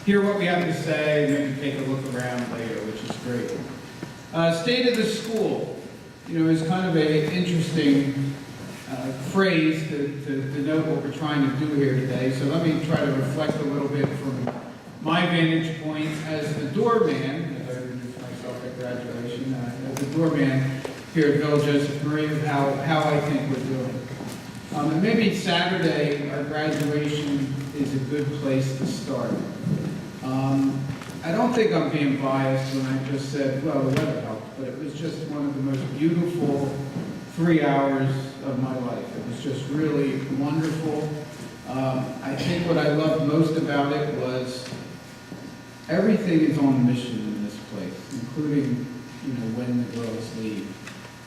hear what we have to say, and maybe take a look around later, which is great. State of the school, is kind of an interesting phrase to note what we're trying to do here today. So let me try to reflect a little bit from my vantage point as the doorman, as I introduced myself at graduation, as the doorman here at Villa Joseph Marie, of how I think we're doing. And maybe Saturday, our graduation is a good place to start. I don't think I'm being biased when I just said, well, the weather helped, but it was just one of the most beautiful 3 hours of my life. It was just really wonderful. I think what I loved most about it was everything is on mission in this place, including, when the girls leave.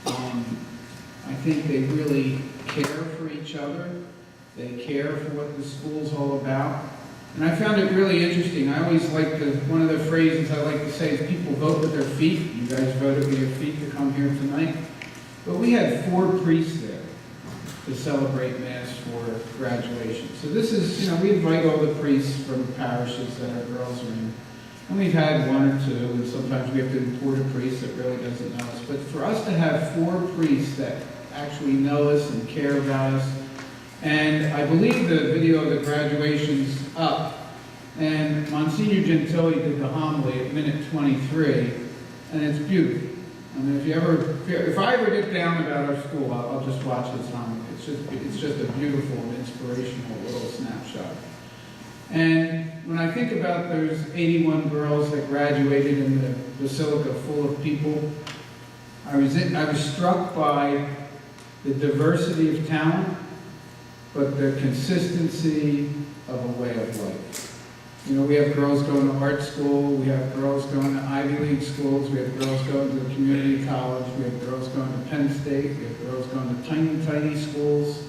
I think they really care for each other. They care for what the school's all about. And I found it really interesting. I always like one of the phrases I like to say is people vote with their feet. You guys voted with your feet to come here tonight. But we had 4 priests there to celebrate Mass for graduation. So this is, we invite all the priests from parishes that our girls are in. And we've had 1 or 2, and sometimes we have to import a priest that really doesn't know us. But for us to have 4 priests that actually know us and care about us, and I believe the video of the graduation's up, and Monsignor Gentili did the homily at minute 23, and it's beautiful. I mean, if I ever get down about our school, I'll just watch this homily. It's just a beautiful and inspirational little snapshot. And when I think about those 81 girls that graduated in the Basilica full of people, I was struck by the diversity of talent, but the consistency of a way of life. We have girls going to art school, we have girls going to Ivy League schools, we have girls going to community college, we have girls going to Penn State, we have girls going to tiny schools.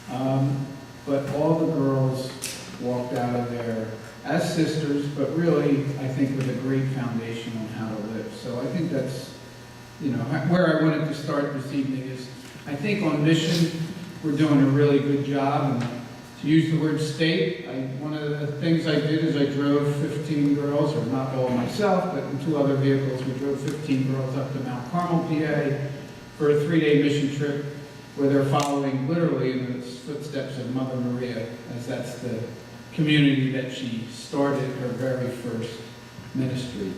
But all the girls walked out of there as sisters, but really, I think, with a great foundation on how to live. So I think that's, where I wanted to start this evening is, I think on mission, we're doing a really good job. And to use the word state, one of the things I did is I drove 15 girls, or not all myself, but in 2 other vehicles, we drove 15 girls up to Mount Carmel, PA, for a 3-day mission trip where they're following literally in the footsteps of Mother Maria, as that's the community that she started her very first ministry.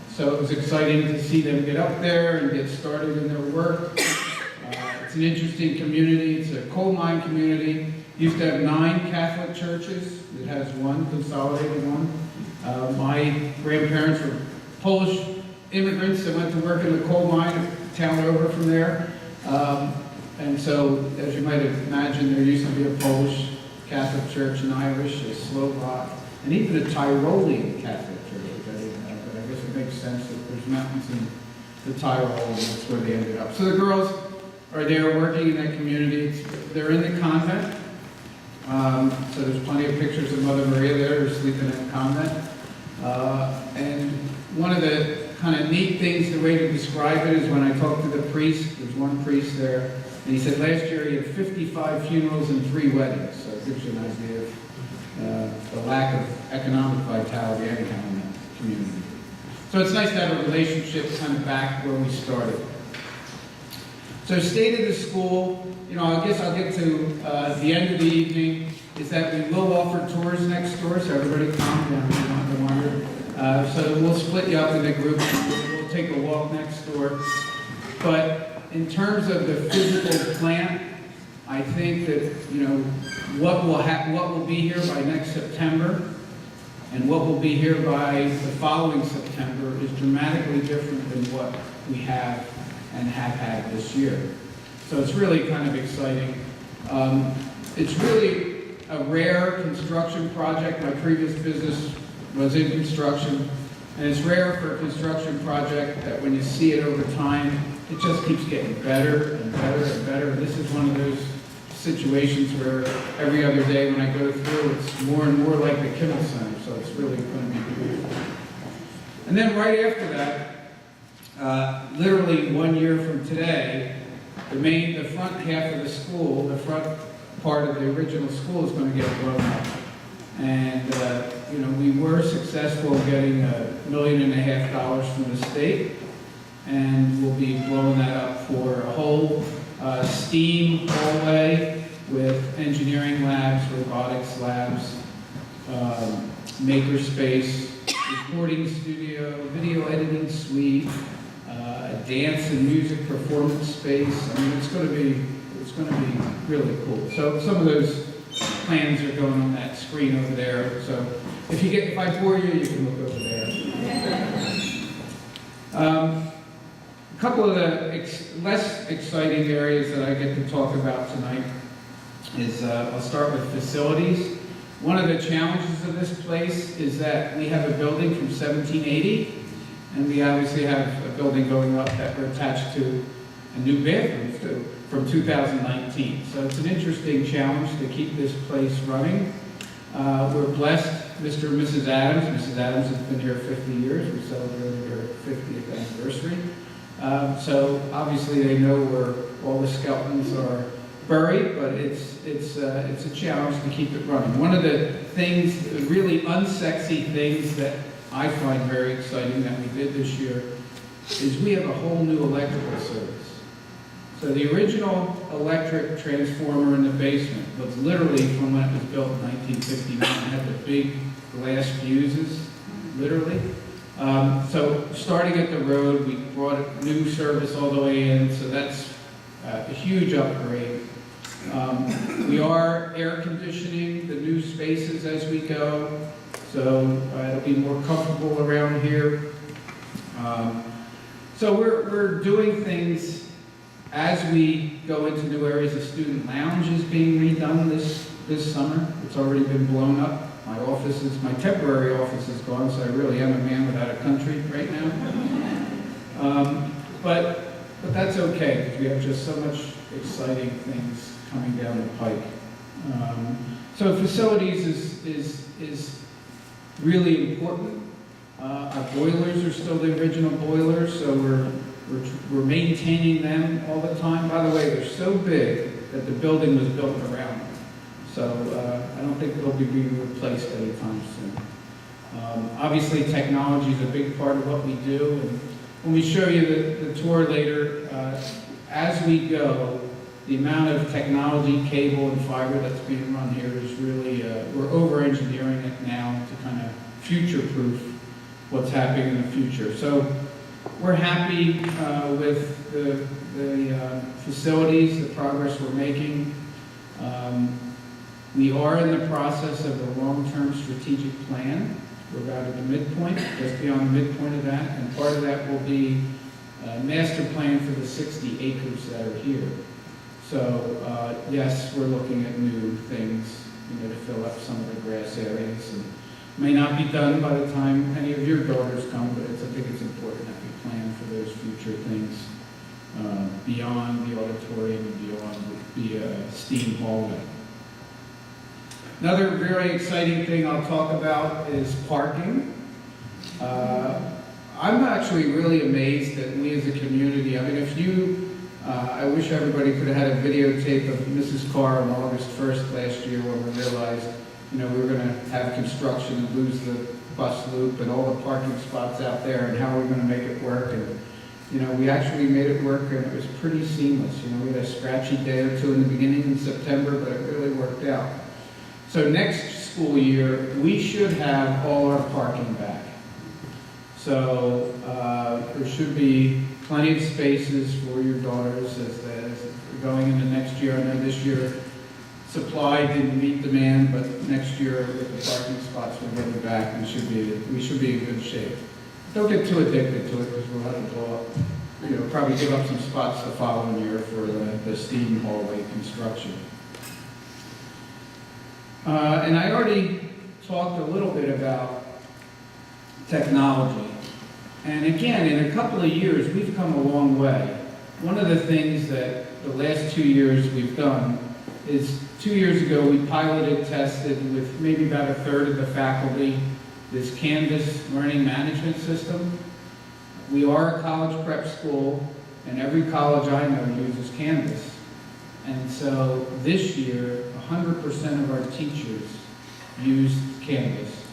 So it was exciting to see them get up there and get started in their work. It's an interesting community. It's a coal mine community. Used to have 9 Catholic churches. It has 1, consolidated one. My grandparents were Polish immigrants that went to work in the coal mine a town over from there. And so, as you might imagine, there used to be a Polish Catholic church, an Irish, a Slovak, and even a Tyrolean Catholic church, which I didn't know, but I guess it makes sense that there's mountains in the Tyrol, and that's where they ended up. So the girls are there working in that community. They're in the convent. So there's plenty of pictures of Mother Maria there who's sleeping in a convent. And one of the kind of neat things, the way to describe it, is when I talked to the priest, there's one priest there, and he said last year he had 55 funerals and 3 weddings. So it gives you an idea of the lack of economic vitality anyhow in that community. So it's nice to have a relationship kind of back where we started. So state of the school, I guess I'll get to the end of the evening, is that we will offer tours next door, so everybody calm down, you don't have to wonder. So we'll split you up into groups, we'll take a walk next door. But in terms of the physical plant, I think that, what will be here by next September and what will be here by the following September is dramatically different than what we have and have had this year. So it's really kind of exciting. It's really a rare construction project. My previous business was in construction, and it's rare for a construction project that when you see it over time, it just keeps getting better and better and better. This is one of those situations where every other day when I go through, it's more and more like the Kimmel Center, so it's really going to be beautiful. And then right after that, literally 1 year from today, the front half of the school, the front part of the original school is going to get blown up. And, successful in getting $1.5 million from the state, and we'll be blowing that up for a whole STEAM hallway with engineering labs, robotics labs, makerspace, recording studio, video editing suite, a dance and music performance space. I mean, it's going to be really cool. So some of those plans are going on that screen over there. So if I bore you, you can look over there. A couple of the less exciting areas that I get to talk about tonight is I'll start with facilities. One of the challenges of this place is that we have a building from 1780, and we obviously have a building going up that we're attached to a new bathroom to from 2019. So it's an interesting challenge to keep this place running. We're blessed, Mr. and Mrs. Adams. Mrs. Adams has been here 50 years. We celebrated her 50th anniversary. So obviously they know where all the skeletons are buried, but it's a challenge to keep it running. One of the things, really unsexy things that I find very exciting that we did this year is we have a whole new electrical service. So the original electric transformer in the basement was literally from when it was built in 1959. It had the big glass fuses, literally. So starting at the road, we brought a new service all the way in, so that's a huge upgrade. We are air conditioning the new spaces as we go, so it'll be more comfortable around here. So we're doing things as we go into new areas. The student lounge is being redone this summer. It's already been blown up. My temporary office is gone, so I really am a man without a country right now. But that's okay, because we have just so much exciting things coming down the pike. So facilities is really important. Our boilers are still the original boilers, so we're maintaining them all the time. By the way, they're so big that the building was built around them. So I don't think they'll be being replaced anytime soon. Obviously, technology is a big part of what we do. And when we show you the tour later, as we go, the amount of technology, cable, and fiber that's being run here is really, we're over-engineering it now to kind of future-proof what's happening in the future. So we're happy with the facilities, the progress we're making. We are in the process of a long-term strategic plan. We're about at the midpoint, just beyond the midpoint of that, and part of that will be a master plan for the 60 acres that are here. So yes, we're looking at new things, to fill up some of the grass areas. And may not be done by the time any of your daughters come, but I think it's important that we plan for those future things beyond the auditorium and beyond the STEAM hallway. Another very exciting thing I'll talk about is parking. I'm actually really amazed that we as a community, I mean, I wish everybody could have had a videotape of Mrs. Carr on August 1st last year when we realized, we were going to have construction and lose the bus loop and all the parking spots out there, and how we're going to make it work. And, we actually made it work, and it was pretty seamless. We had a scratchy day or two in the beginning in September, but it really worked out. So next school year, we should have all our parking back. So there should be plenty of spaces for your daughters as going into next year. I know this year supply didn't meet demand, but next year with the parking spots we're getting back, we should be in good shape. Don't get too addicted to it, because we'll have to blow up, probably give up some spots the following year for the STEAM hallway construction. And I already talked a little bit about technology. And again, in a couple of years, we've come a long way. One of the things that the last 2 years we've done is 2 years ago we piloted, tested with maybe about a third of the faculty this Canvas learning management system. We are a college prep school, and every college I know uses Canvas. And so this year, 100% of our teachers used Canvas.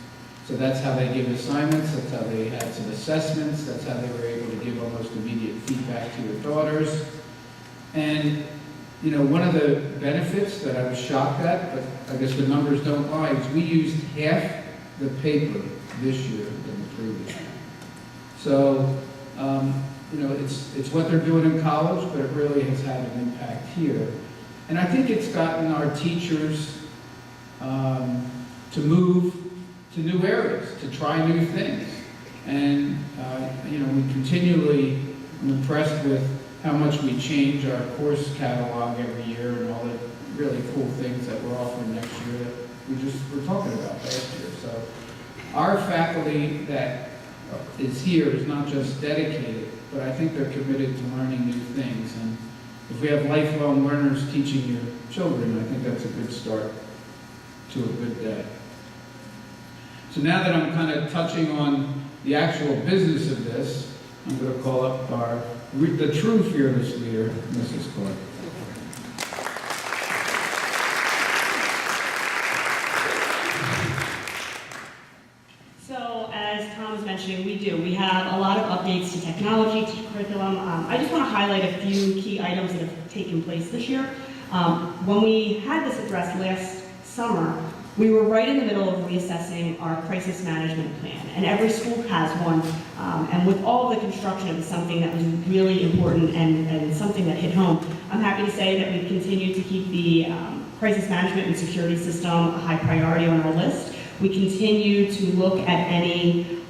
So that's how they give assignments, that's how they had some assessments, that's how they were able to give almost immediate feedback to your daughters. And, you know, one of the benefits that I was shocked at, but I guess the numbers don't lie, is we used half the paper this year than the previous year. So, you know, it's what they're doing in college, but it really has had an impact here. And I think it's gotten our teachers to move to new areas, to try new things. And, you know, I'm impressed with how much we change our course catalog every year and all the really cool things that we're offering next year that we just were talking about last year. So our faculty that is here is not just dedicated, but I think they're committed to learning new things. And if we have lifelong learners teaching your children, I think that's a good start to a good day. So now that I'm kind of touching on the actual business of this, I'm going to call up the true fearless leader, Mrs. Clark. So, as Tom was mentioning, we have a lot of updates to technology, to curriculum. I just want to highlight a few key items that have taken place this year. When we had this address last summer, we were right in the middle of reassessing our crisis management plan, and every school has one. And with all of the construction, it was something that was really important and something that hit home. I'm happy to say that we've continued to keep the crisis management and security system a high priority on our list. We continue to look at any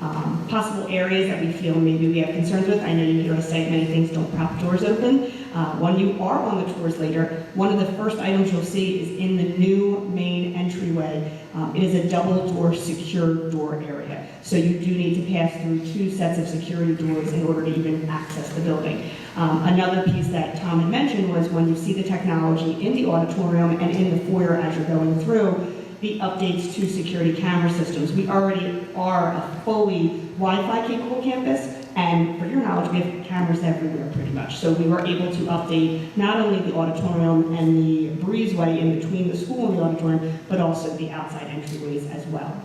possible areas that we feel maybe we have concerns with. I know you hear us say many things don't prop doors open. When you are on the tours later, one of the first items you'll see is in the new main entryway. It is a double door secure door area. So you do need to pass through 2 sets of security doors in order to even access the building. Another piece that Tom had mentioned was when you see the technology in the auditorium and in the foyer as you're going through, the updates to security camera systems. We already are a fully Wi-Fi capable campus, and for your knowledge, we have cameras everywhere pretty much. So we were able to update not only the auditorium and the breezeway in between the school and the auditorium, but also the outside entryways as well.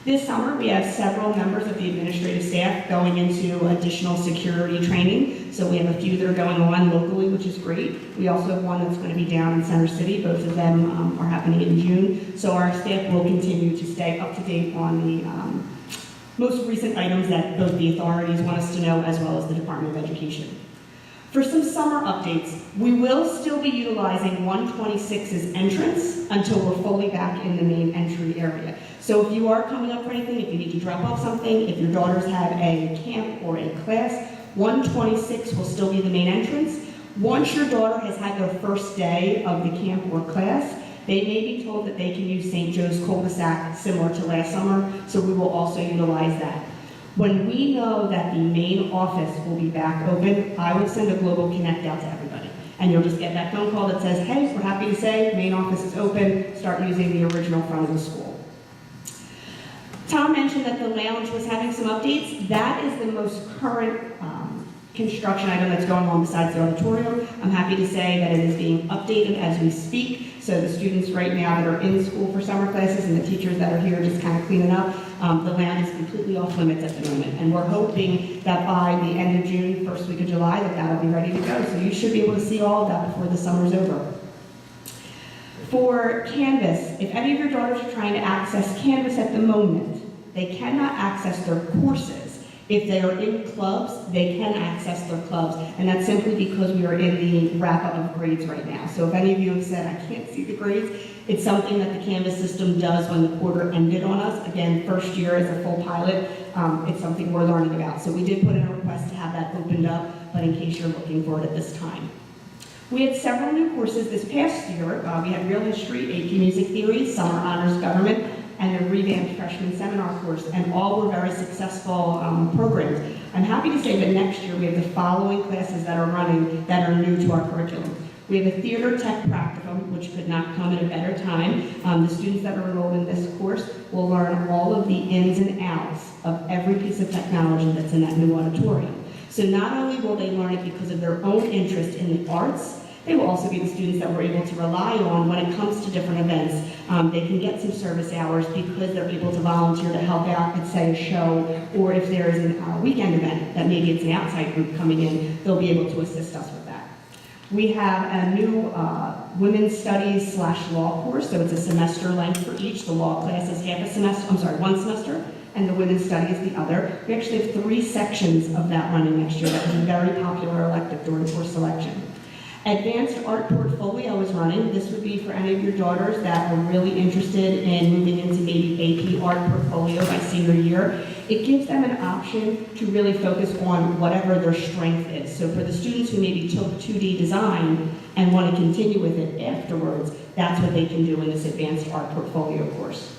This summer, we have several members of the administrative staff going into additional security training. So we have a few that are going on locally, which is great. We also have one that's going to be down in Center City. Both of them are happening in June. So our staff will continue to stay up to date on the most recent items that both the authorities want us to know, as well as the Department of Education. For some summer updates, we will still be utilizing 126's entrance until we're fully back in the main entry area. So if you are coming up for anything, if you need to drop off something, if your daughters have a camp or a class, 126 will still be the main entrance. Once your daughter has had their first day of the camp or class, they may be told that they can use St. Joe's cul-de-sac similar to last summer, so we will also utilize that. When we know that the main office will be back open, I will send a Global Connect out to everybody. And you'll just get that phone call that says, hey, we're happy to say main office is open, start using the original front of the school. Tom mentioned that the lounge was having some updates. That is the most current construction item that's going on besides the auditorium. I'm happy to say that it is being updated as we speak. So the students right now that are in school for summer classes and the teachers that are here just kind of cleaning up, the lounge is completely off limits at the moment. And we're hoping that by the end of June, first week of July, that that'll be ready to go. So you should be able to see all of that before the summer's over. For Canvas, if any of your daughters are trying to access Canvas at the moment, they cannot access their courses. If they are in clubs, they can access their clubs, and that's simply because we are in the wrap-up of grades right now. So if any of you have said, I can't see the grades, it's something that the Canvas system does when the quarter ended on us. Again, first year as a full pilot, it's something we're learning about. So we did put in a request to have that opened up, but in case you're looking for it at this time. We had several new courses this past year. We had Real History, AP Music Theory, Summer Honors Government, and the revamped freshman seminar course, and all were very successful programs. I'm happy to say that next year we have the following classes that are running that are new to our curriculum. We have a theater tech practicum, which could not come at a better time. The students that are enrolled in this course will learn all of the ins and outs of every piece of technology that's in that new auditorium. So not only will they learn it because of their own interest in the arts, They will also be the students that we're able to rely on when it comes to different events. They can get some service hours because they're able to volunteer to help out at, say, a show, or if there is a weekend event that maybe it's an outside group coming in, they'll be able to assist us with that. We have a new women's studies / law course, so it's a semester length for each. The law class is one semester, and the women's studies the other. We actually have 3 sections of that running next year. That was a very popular elective during course selection. Advanced art portfolio is running. This would be for any of your daughters that are really interested in moving into maybe AP art portfolio by senior year. It gives them an option to really focus on whatever their strength is. So for the students who maybe took 2D design and want to continue with it afterwards, that's what they can do in this advanced art portfolio course.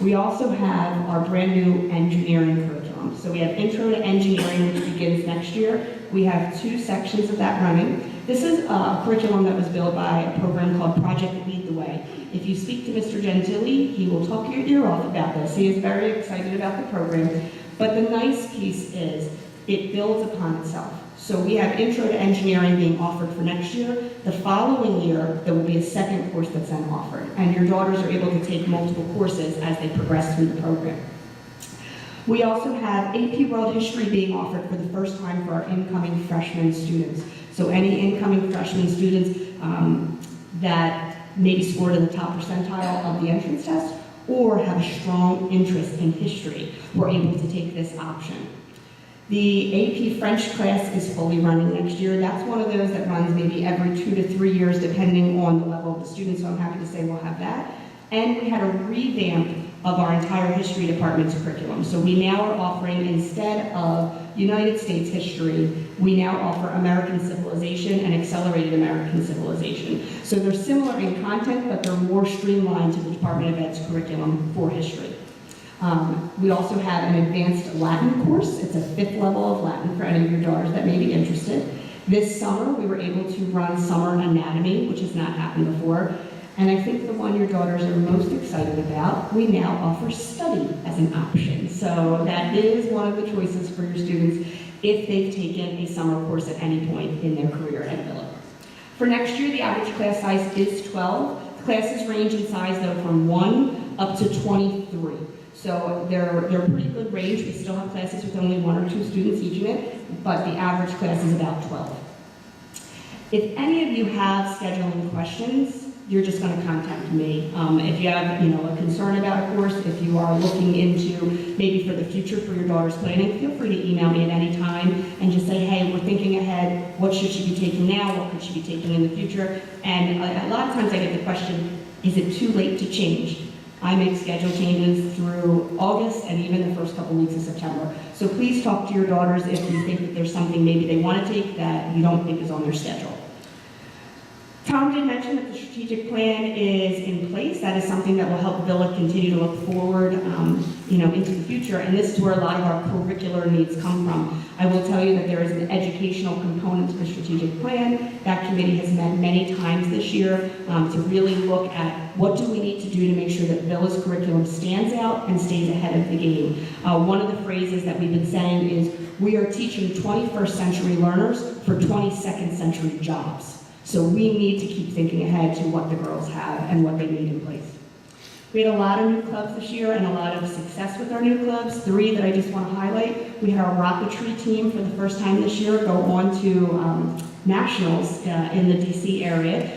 We also have our brand new engineering curriculum. So we have Intro to Engineering, which begins next year. We have 2 sections of that running. This is a curriculum that was built by a program called Project Lead the Way. If you speak to Mr. Gentili, he will talk your ear off about this. He is very excited about the program. But the nice piece is it builds upon itself. So we have Intro to Engineering being offered for next year. The following year, there will be a second course that's then offered. And your daughters are able to take multiple courses as they progress through the program. We also have AP World History being offered for the first time for our incoming freshman students. So any incoming freshman students that maybe scored in the top percentile of the entrance test or have a strong interest in history were able to take this option. The AP French class is fully running next year. That's one of those that runs maybe every 2 to 3 years depending on the level of the student, so I'm happy to say we'll have that. And we had a revamp of our entire history department's curriculum. So we now are offering, instead of United States history, we now offer American civilization and accelerated American civilization. So they're similar in content, but they're more streamlined to the Department of Ed's curriculum for history. We also have an advanced Latin course. It's a 5th level of Latin for any of your daughters that may be interested. This summer, we were able to run summer anatomy, which has not happened before. And I think the one your daughters are most excited about, we now offer study as an option. So that is one of the choices for your students if they've taken a summer course at any point in their career at Villa. For next year, the average class size is 12. Classes range in size, though, from 1 up to 23. So they're a pretty good range. We still have classes with only 1 or 2 students each in it, but the average class is about 12. If any of you have scheduling questions, you're just going to contact me. If you have, a concern about a course, if you are looking into maybe for the future for your daughter's planning, feel free to email me at any time and just say, hey, we're thinking ahead. What should she be taking now? What could she be taking in the future? And a lot of times I get the question, is it too late to change? I make schedule changes through August and even the first couple weeks of September. So please talk to your daughters if you think that there's something maybe they want to take that you don't think is on their schedule. Tom did mention that the strategic plan is in place. That is something that will help Villa continue to look forward, into the future. And this is where a lot of our curricular needs come from. I will tell you that there is an educational component to the strategic plan. That committee has met many times this year to really look at what do we need to do to make sure that Villa's curriculum stands out and stays ahead of the game. One of the phrases that we've been saying is, we are teaching 21st century learners for 22nd century jobs. So we need to keep thinking ahead to what the girls have and what they need in place. We had a lot of new clubs this year and a lot of success with our new clubs. 3 that I just want to highlight. We had our rocketry team for the first time this year go on to nationals in the DC area.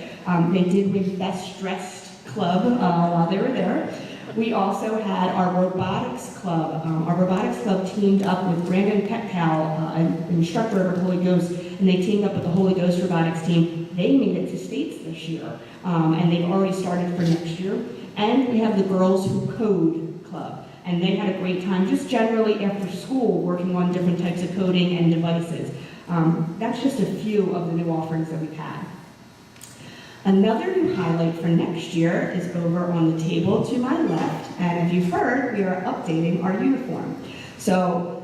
They did win Best Dressed Club while they were there. We also had our robotics club. Our robotics club teamed up with Brandon Petkow, an instructor of the Holy Ghost, and they teamed up with the Holy Ghost robotics team. They made it to states this year, and they've already started for next year. And we have the Girls Who Code Club, and they had a great time just generally after school working on different types of coding and devices. That's just a few of the new offerings that we've had. Another new highlight for next year is over on the table to my left, and if you've heard, we are updating our uniform. So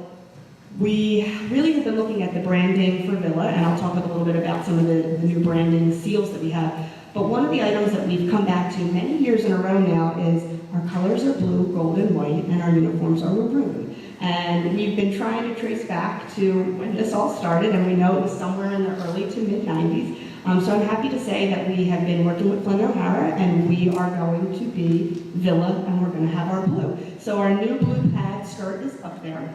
we really have been looking at the branding for Villa, and I'll talk a little bit about some of the new branding seals that we have. But one of the items that we've come back to many years in a row now is our colors are blue, gold, and white, and our uniforms are maroon. And we've been trying to trace back to when this all started, and we know it was somewhere in the early to mid-90s. So I'm happy to say that we have been working with Flint O'Hara, and we are going to be Villa, and we're going to have our blue. So our new blue pad skirt is up there.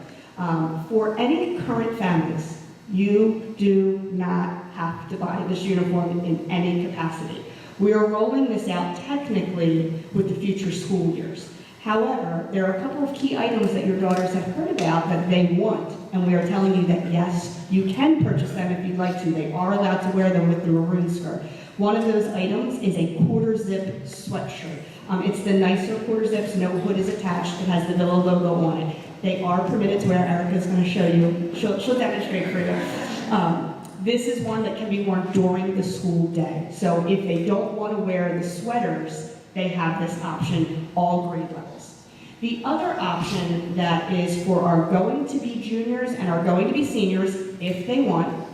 For any current families, you do not have to buy this uniform in any capacity. We are rolling this out technically with the future school years. However, there are a couple of key items that your daughters have heard about that they want, and we are telling you that yes, you can purchase them if you'd like to. They are allowed to wear them with the maroon skirt. One of those items is a quarter zip sweatshirt. It's the nicer quarter zips, no hood is attached, it has the Villa logo on it. They are permitted to wear. Erica's going to show you, she'll demonstrate for you. This is one that can be worn during the school day. So if they don't want to wear the sweaters, they have this option, all grade levels. The other option that is for our going to be juniors and our going to be seniors, if they want,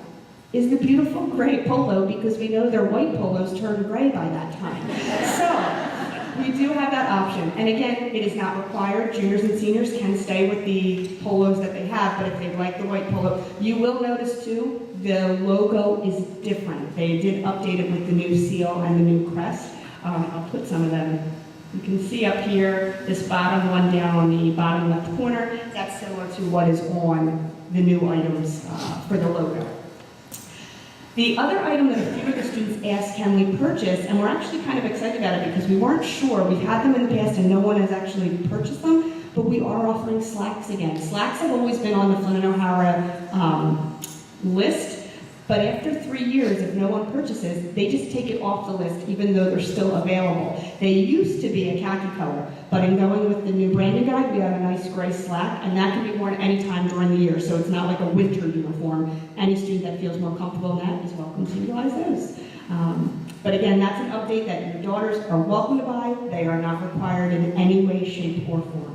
is the beautiful gray polo, because we know their white polos turn gray by that time. So we do have that option. And again, it is not required. Juniors and seniors can stay with the polos that they have, but if they like the white polo, you will notice too, the logo is different. They did update it with the new seal and the new crest. I'll put some of them. You can see up here, this bottom one down on the bottom left corner, that's similar to what is on the new items for the logo. The other item that a few of the students asked, can we purchase, and we're actually kind of excited about it because we weren't sure. We've had them in the past and no one has actually purchased them, but we are offering slacks again. Slacks have always been on the Flint and O'Hara list, but after 3 years, if no one purchases, they just take it off the list even though they're still available. They used to be a khaki color, but in going with the new branding guide, we have a nice gray slack, and that can be worn anytime during the year, so it's not like a winter uniform. Any student that feels more comfortable in that is welcome to utilize those. But again, that's an update that your daughters are welcome to buy. They are not required in any way, shape, or form.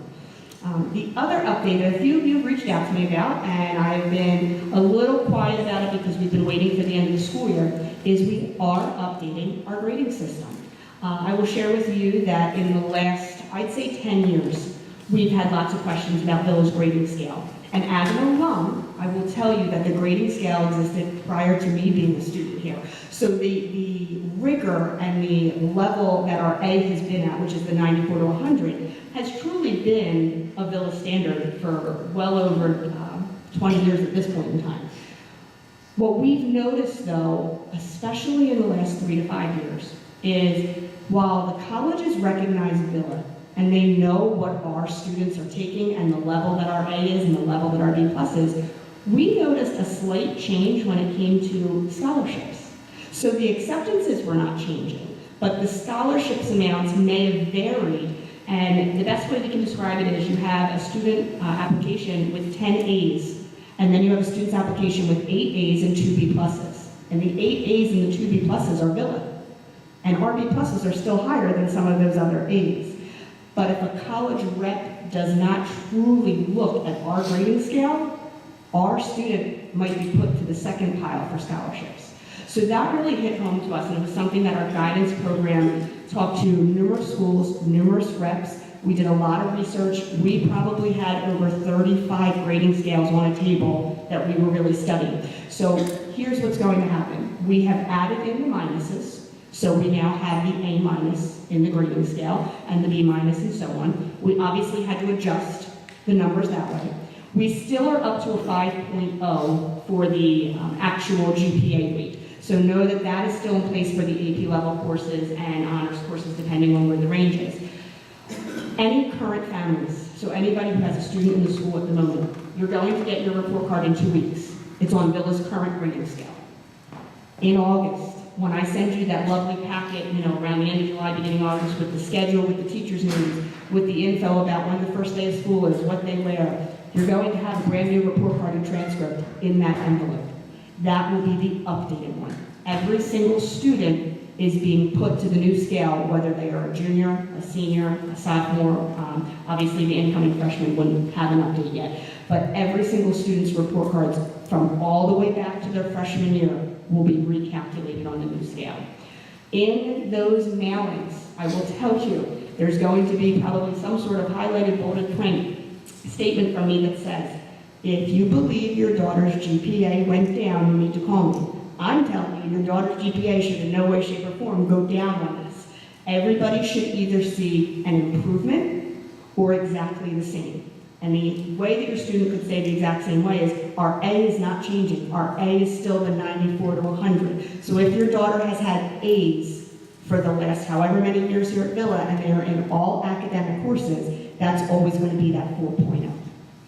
The other update that a few of you have reached out to me about, and I've been a little quiet about it because we've been waiting for the end of the school year, is we are updating our grading system. I will share with you that in the last, I'd say 10 years, we've had lots of questions about Villa's grading scale. And as an alum, I will tell you that the grading scale existed prior to me being a student here. So the rigor and the level that our A has been at, which is the 94 to 100, has truly been a Villa standard for well over 20 years at this point in time. What we've noticed though, especially in the last 3 to 5 years, is while the colleges recognize Villa and they know what our students are taking and the level that our A is and the level that our B plus is, we noticed a slight change when it came to scholarships. So the acceptances were not changing, but the scholarships amounts may have varied. And the best way we can describe it is you have a student application with 10 A's, and then you have a student's application with 8 A's and 2 B pluses. And the 8 A's and the 2 B pluses are Villa. And our B pluses are still higher than some of those other A's. But if a college rep does not truly look at our grading scale, our student might be put to the second pile for scholarships. So that really hit home to us, and it was something that our guidance program talked to numerous schools, numerous reps. We did a lot of research. We probably had over 35 grading scales on a table that we were really studying. So here's what's going to happen. We have added in the minuses. So we now have the A minus in the grading scale and the B minus and so on. We obviously had to adjust the numbers that way. We still are up to a 5.0 for the actual GPA weight. So know that that is still in place for the AP level courses and honors courses depending on where the range is. Any current families, so anybody who has a student in the school at the moment, you're going to get your report card in 2 weeks. It's on Villa's current grading scale. In August, when I send you that lovely packet, around the end of July, beginning of August, with the schedule, with the teacher's news, with the info about when the first day of school is, what they wear, you're going to have a brand new report card and transcript in that envelope. That will be the updated one. Every single student is being put to the new scale, whether they are a junior, a senior, a sophomore. Obviously, the incoming freshmen wouldn't have an update yet. But every single student's report cards from all the way back to their freshman year will be recalculated on the new scale. In those mailings, I will tell you, there's going to be probably some sort of highlighted bolded print statement from me that says, if you believe your daughter's GPA went down, you need to call me. I'm telling you, your daughter's GPA should in no way, shape, or form go down on this. Everybody should either see an improvement or exactly the same. And the way that your student could say the exact same way is, our A is not changing. Our A is still the 94 to 100. So if your daughter has had A's for the last however many years here at Villa, and they are in all academic courses, that's always going to be that 4.0.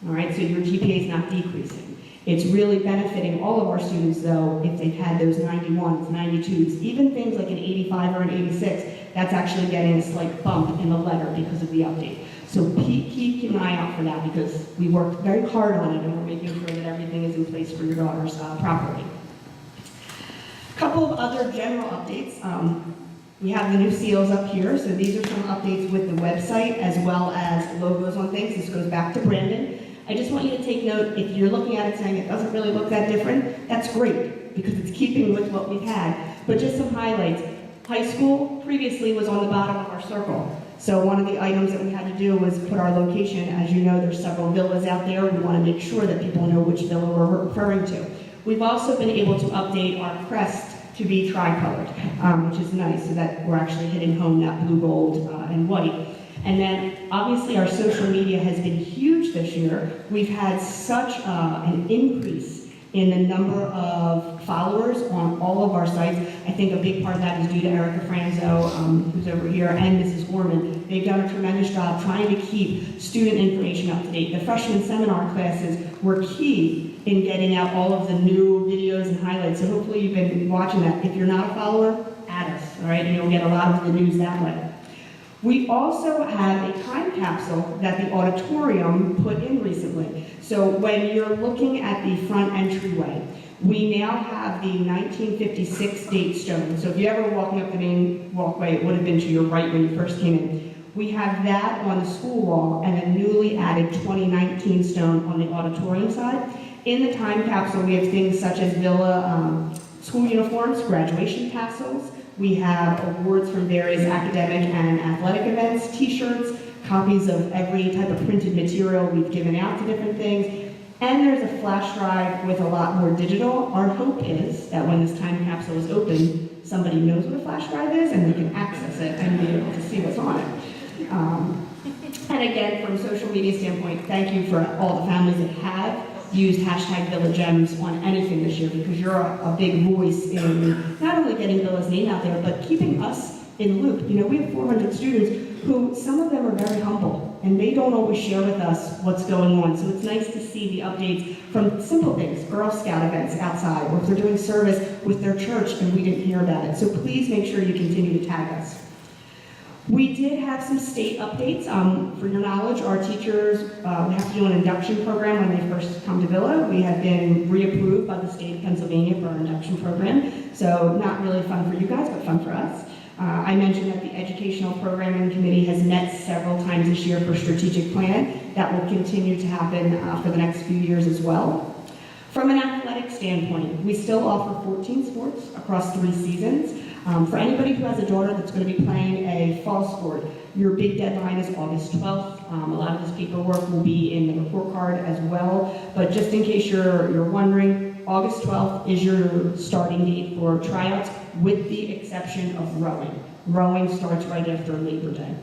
All right, so your GPA is not decreasing. It's really benefiting all of our students, though, if they've had those 91s, 92s, even things like an 85 or an 86, that's actually getting a slight bump in the letter because of the update. So keep an eye out for that, because we worked very hard on it, and we're making sure that everything is in place for your daughters properly. A couple of other general updates. We have the new seals up here, so these are some updates with the website as well as logos on things. This goes back to Brandon. I just want you to take note, if you're looking at it saying it doesn't really look that different, that's great, because it's keeping with what we've had. But just some highlights. High school previously was on the bottom of our circle. So one of the items that we had to do was put our location. As you know, there's several villas out there. We want to make sure that people know which villa we're referring to. We've also been able to update our crest to be tricolored, which is nice, so that we're actually hitting home that blue, gold, and white. And then, obviously, our social media has been huge this year. We've had such an increase in the number of followers on all of our sites. I think a big part of that is due to Erica Franzo, who's over here, and Mrs. Gorman. They've done a tremendous job trying to keep student information up to date. The freshman seminar classes were key in getting out all of the new videos and highlights. So hopefully you've been watching that. If you're not a follower, add us, all right? And you'll get a lot of the news that way. We also have a time capsule that the auditorium put in recently. So when you're looking at the front entryway, we now have the 1956 date stone. So if you ever walking up the main walkway, it would have been to your right when you first came in. We have that on the school wall and a newly added 2019 stone on the auditorium side. In the time capsule, we have things such as Villa school uniforms, graduation tassels. We have awards from various academic and athletic events, t-shirts, copies of every type of printed material we've given out to different things. And there's a flash drive with a lot more digital. Our hope is that when this time capsule is open, somebody knows what a flash drive is and they can access it and be able to see what's on it. And again, from a social media standpoint, thank you for all the families that have used hashtag VillaGems on anything this year, because you're a big voice in not only getting Villa's name out there, but keeping us in loop. You know, we have 400 students who, some of them are very humble, and they don't always share with us what's going on. So it's nice to see the updates from simple things, Girl Scout events outside, or if they're doing service with their church and we didn't hear about it. So please make sure you continue to tag us. We did have some state updates. For your knowledge, our teachers, we have to do an induction program when they first come to Villa. We have been reapproved by the state of Pennsylvania for our induction program. So not really fun for you guys, but fun for us. I mentioned that the Educational Programming Committee has met several times this year for strategic plan. That will continue to happen for the next few years as well. From an athletic standpoint, we still offer 14 sports across 3 seasons. For anybody who has a daughter that's going to be playing a fall sport, your big deadline is August 12th. A lot of this paperwork will be in the report card as well. But just in case you're wondering, August 12th is your starting date for tryouts, with the exception of rowing. Rowing starts right after Labor Day.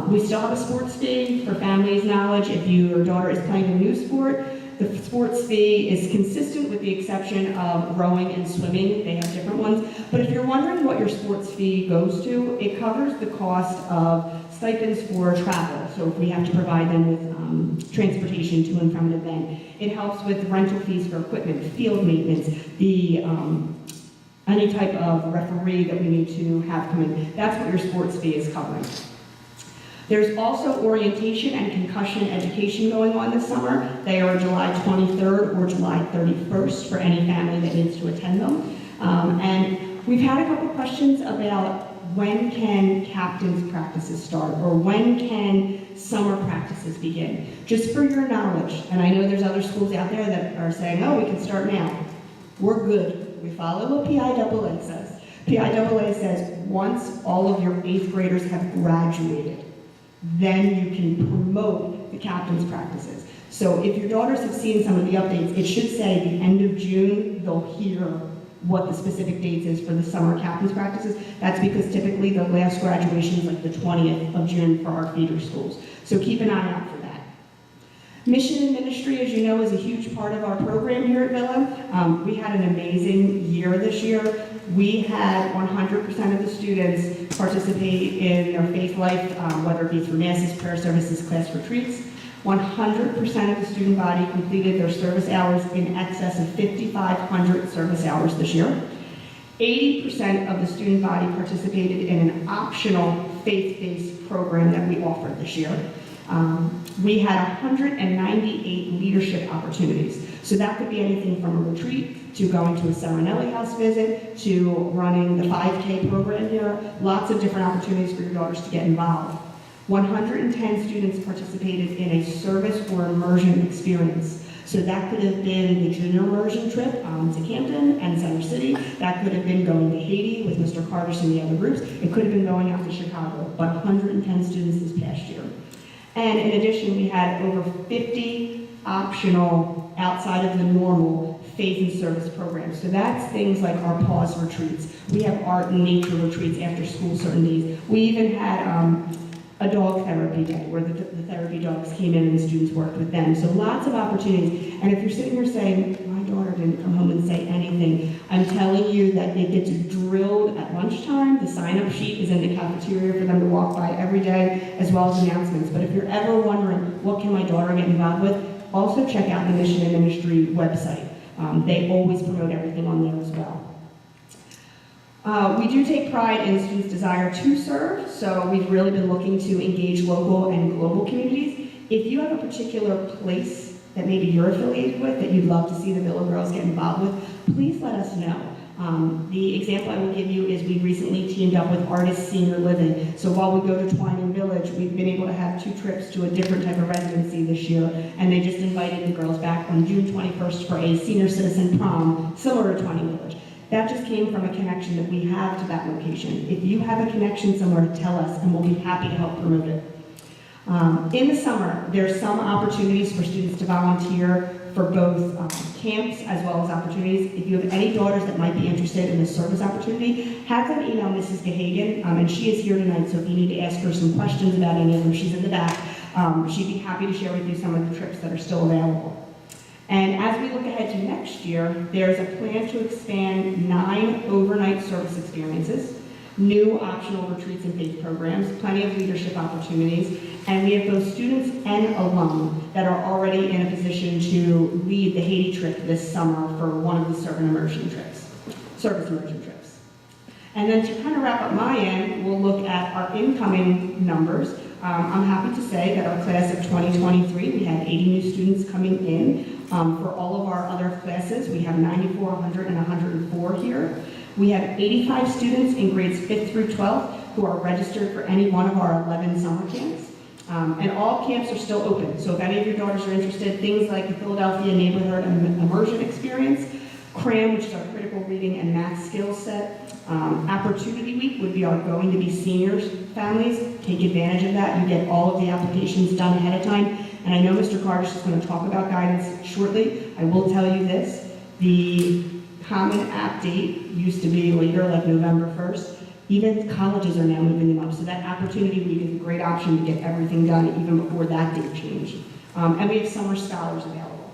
We still have a sports fee for families' knowledge. If your daughter is playing a new sport, the sports fee is consistent with the exception of rowing and swimming. They have different ones. But if you're wondering what your sports fee goes to, it covers the cost of stipends for travel. So if we have to provide them with transportation to and from an event. It helps with rental fees for equipment, field maintenance, the any type of referee that we need to have come in. That's what your sports fee is covering. There's also orientation and concussion education going on this summer. They are July 23rd or July 31st for any family that needs to attend them. And we've had a couple questions about when can captain's practices start, or when can summer practices begin. Just for your knowledge, and I know there's other schools out there that are saying, oh, we can start now. We're good. We follow what PIAA says. PIAA says once all of your 8th graders have graduated, then you can promote the captain's practices. So if your daughters have seen some of the updates, it should say the end of June, they'll hear what the specific dates is for the summer captain's practices. That's because typically the last graduation is like the 20th of June for our feeder schools. So keep an eye out for that. Mission and ministry, as you know, is a huge part of our program here at Villa. We had an amazing year this year. We had 100% of the students participate in their faith life, whether it be through masses, prayer services, class retreats. 100% of the student body completed their service hours in excess of 5,500 service hours this year. 80% of the student body participated in an optional faith-based program that we offered this year. We had 198 leadership opportunities. So that could be anything from a retreat to going to a Serenelli House visit to running the 5K program here. Lots of different opportunities for your daughters to get involved. 110 students participated in a service or immersion experience. So that could have been the junior immersion trip to Camden and Center City. That could have been going to Haiti with Mr. Cardish and the other groups. It could have been going out to Chicago, but 110 students this past year. And in addition, we had over 50 optional, outside of the normal, faith and service programs. So that's things like our pause retreats. We have art and nature retreats after school certain days. We even had a dog therapy day where the therapy dogs came in and the students worked with them. So lots of opportunities. And if you're sitting here saying, my daughter didn't come home and say anything, I'm telling you that it gets drilled at lunchtime. The sign-up sheet is in the cafeteria for them to walk by every day, as well as announcements. But if you're ever wondering, what can my daughter get involved with, also check out the Mission and Ministry website. They always promote everything on there as well. We do take pride in students' desire to serve, so we've really been looking to engage local and global communities. If you have a particular place that maybe you're affiliated with that you'd love to see the Villa Girls get involved with, please let us know. The example I will give you is we recently teamed up with Artist Senior Living. So while we go to Twining Village, we've been able to have 2 trips to a different type of residency this year, and they just invited the girls back on June 21st for a senior citizen prom, similar to Twining Village. That just came from a connection that we have to that location. If you have a connection somewhere, tell us, and we'll be happy to help promote it. In the summer, there's some opportunities for students to volunteer for both camps as well as opportunities. If you have any daughters that might be interested in a service opportunity, have them email Mrs. Gahagan, and she is here tonight, so if you need to ask her some questions about any of them, she's in the back. She'd be happy to share with you some of the trips that are still available. And as we look ahead to next year, there's a plan to expand 9 overnight service experiences, new optional retreats and faith programs, plenty of leadership opportunities, and we have both students and alum that are already in a position to lead the Haiti trip this summer for one of the service immersion trips. And then to kind of wrap up my end, we'll look at our incoming numbers. I'm happy to say that our class of 2023, we had 80 new students coming in. For all of our other classes, we have 94, 100, and 104 here. We have 85 students in grades 5th through 12th who are registered for any one of our 11 summer camps. And all camps are still open. So if any of your daughters are interested, things like the Philadelphia Neighborhood Immersion Experience, CRAM, which is our critical reading and math skills set. Opportunity Week would be our going to be seniors families. Take advantage of that. You get all of the applications done ahead of time. And I know Mr. Cardish is going to talk about guidance shortly. I will tell you this, the Common App date used to be later, like November 1st. Even colleges are now moving them up. So that Opportunity Week is a great option to get everything done even before that date change. And we have summer scholars available.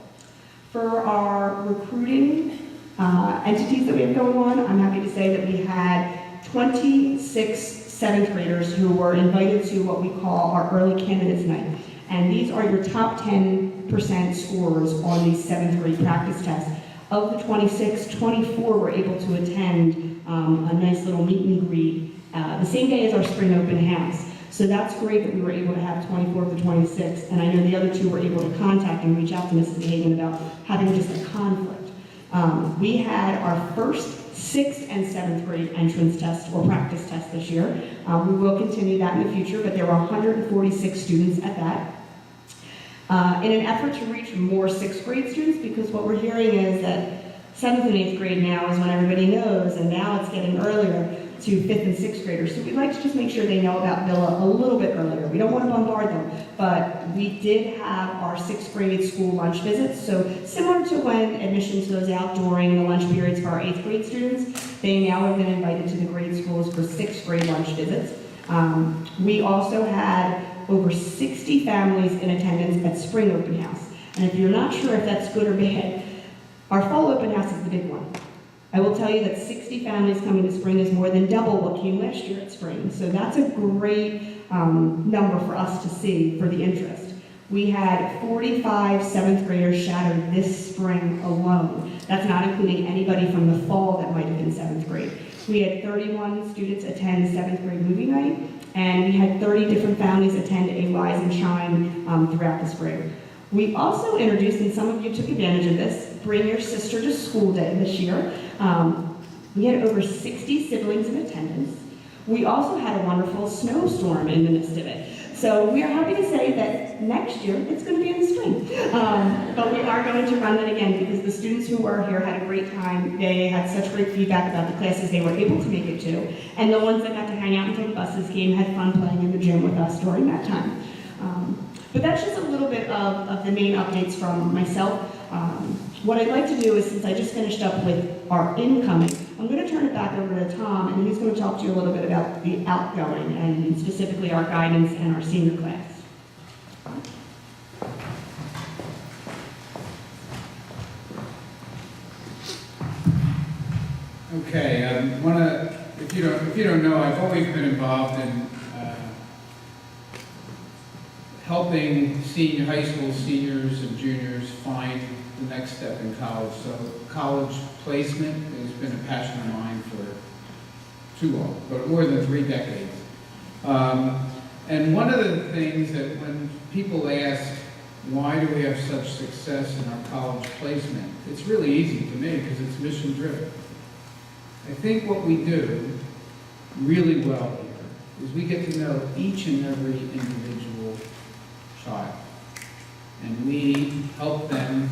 For our recruiting entities that we have going on, I'm happy to say that we had 26 7th graders who were invited to what we call our early candidates night. And these are your top 10% scorers on these 7th grade practice tests. Of the 26, 24 were able to attend a nice little meet and greet the same day as our spring open house. So that's great that we were able to have 24 of the 26, and I know the other 2 were able to contact and reach out to Mrs. Hagan about having just a conflict. We had our first 6th and 7th grade entrance test or practice test this year. We will continue that in the future, but there were 146 students at that. In an effort to reach more 6th grade students, because what we're hearing is that 7th and 8th grade now is when everybody knows, and now it's getting earlier. to 5th and 6th graders. So we'd like to just make sure they know about Villa a little bit earlier. We don't want to bombard them, but we did have our 6th grade school lunch visits. So similar to when admissions goes out during the lunch periods for our 8th grade students, they now have been invited to the grade schools for 6th grade lunch visits. We also had over 60 families in attendance at Spring Open House. And if you're not sure if that's good or bad, our fall open house is the big one. I will tell you that 60 families coming to Spring is more than double what came last year at Spring. So that's a great number for us to see for the interest. We had 45 7th graders shadow this spring alone. That's not including anybody from the fall that might have been 7th grade. We had 31 students attend 7th grade movie night, and we had 30 different families attend a Rise and Shine throughout the spring. We also introduced, and some of you took advantage of this, Bring Your Sister to School Day this year. We had over 60 siblings in attendance. We also had a wonderful snowstorm in the midst of it. So we are happy to say that next year it's going to be in the spring. But we are going to run that again because the students who were here had a great time. They had such great feedback about the classes they were able to make it to. And the ones that got to hang out until the buses came had fun playing in the gym with us during that time. But that's just a little bit of the main updates from myself. What I'd like to do is, since I just finished up with our incoming, I'm going to turn it back over to Tom, and he's going to talk to you a little bit about the outgoing, and specifically our guidance and our senior class. Okay, if you don't know, I've always been involved in helping high school seniors and juniors find the next step in college. So college placement has been a passion of mine for too long, but more than 3 decades. And one of the things that when people ask, why do we have such success in our college placement? It's really easy to me because it's mission driven. I think what we do really well here is we get to know each and every individual child. And we help them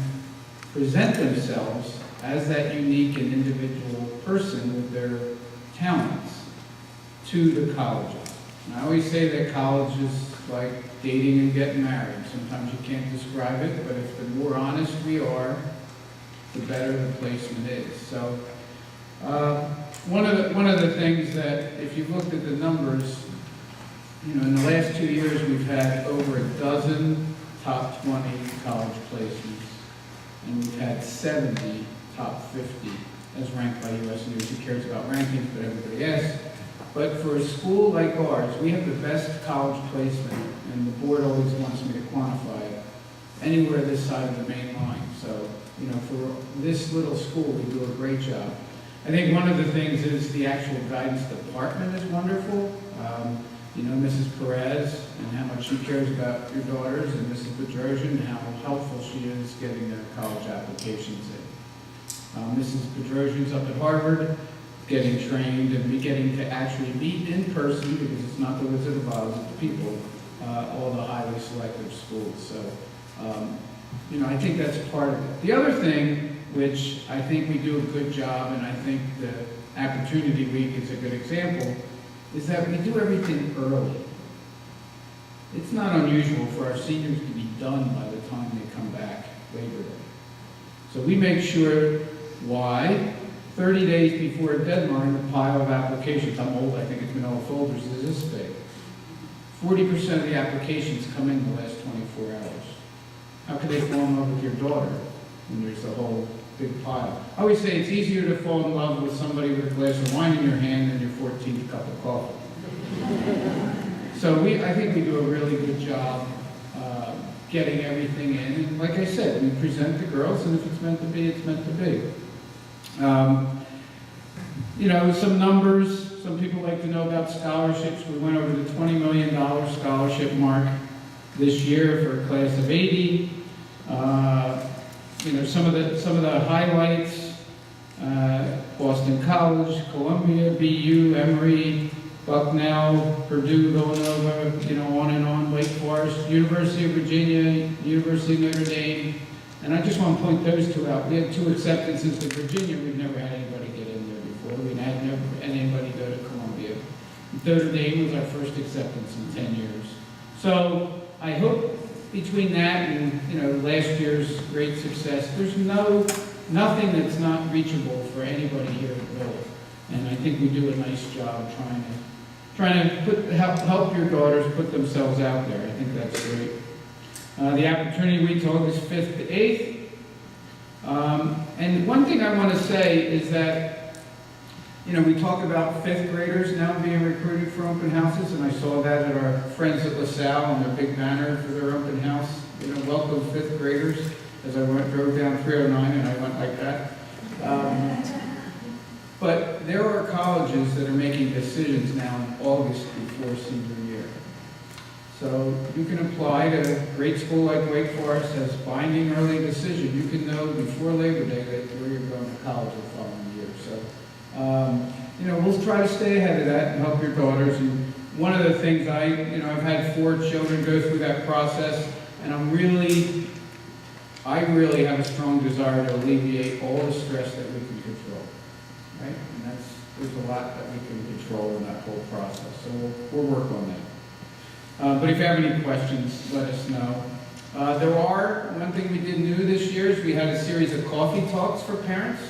present themselves as that unique and individual person with their talents to the colleges. And I always say that college is like dating and getting married. Sometimes you can't describe it, but if the more honest we are, the better the placement is. So one of the things that, if you looked at the numbers, in the last 2 years we've had over a dozen top 20 college placements, and we've had 70 top 50 as ranked by U.S. News. Who cares about rankings, but everybody asks. But for a school like ours, we have the best college placement, and the board always wants me to quantify it, anywhere this side of the main line. So, for this little school, we do a great job. I think one of the things is the actual guidance department is wonderful. Mrs. Perez and how much she cares about your daughters, and Mrs. Bedrosian and how helpful she is getting their college applications in. Mrs. Bedrosian's up at Harvard, getting trained and getting to actually meet in person, because it's not the Wizard of Oz, it's the people, all the highly selective schools. So, I think that's part of it. The other thing, which I think we do a good job, and I think the Opportunity Week is a good example, is that we do everything early. It's not unusual for our seniors to be done by the time they come back Labor Day. So we make sure, why? 30 days before a deadline, the pile of applications, I'm old, I think it's been all folders, is this big. 40% of the applications come in the last 24 hours. How could they fall in love with your daughter when there's a whole big pile? I always say it's easier to fall in love with somebody with a glass of wine in your hand than your 14th cup of coffee. So I think we do a really good job getting everything in. And like I said, we present the girls, and if it's meant to be, it's meant to be. Some numbers, some people like to know about scholarships. We went over the $20 million scholarship mark this year for a class of 80. Some of the highlights, Boston College, Columbia, BU, Emory, Bucknell, Purdue, Villanova, on and on, Wake Forest, University of Virginia, University of Notre Dame. And I just want to point those two out. We had 2 acceptances to Virginia. We've never had anybody get in there before. We'd had never anybody go to Columbia. Notre Dame was our first acceptance in 10 years. So I hope between that and, last year's great success, there's nothing that's not reachable for anybody here at Villa. And I think we do a nice job trying to help your daughters put themselves out there. I think that's great. The Opportunity Week's August 5th to 8th. And one thing I want to say is that, we talk about 5th graders now being recruited for open houses, and I saw that at our friends at LaSalle on their big banner for their open house, welcome 5th graders, as I drove down 309 and I went like that. But there are colleges that are making decisions now in August before senior year. So you can apply to a great school like Wake Forest as binding early decision. You can know before Labor Day where you're going to college the following year. So, we'll try to stay ahead of that and help your daughters. And one of the things I've had 4 children go through that process, and I really have a strong desire to alleviate all the stress that we can control, right? And there's a lot that we can control in that whole process. So we'll work on that. But if you have any questions, let us know. One thing we did new this year is we had a series of coffee talks for parents.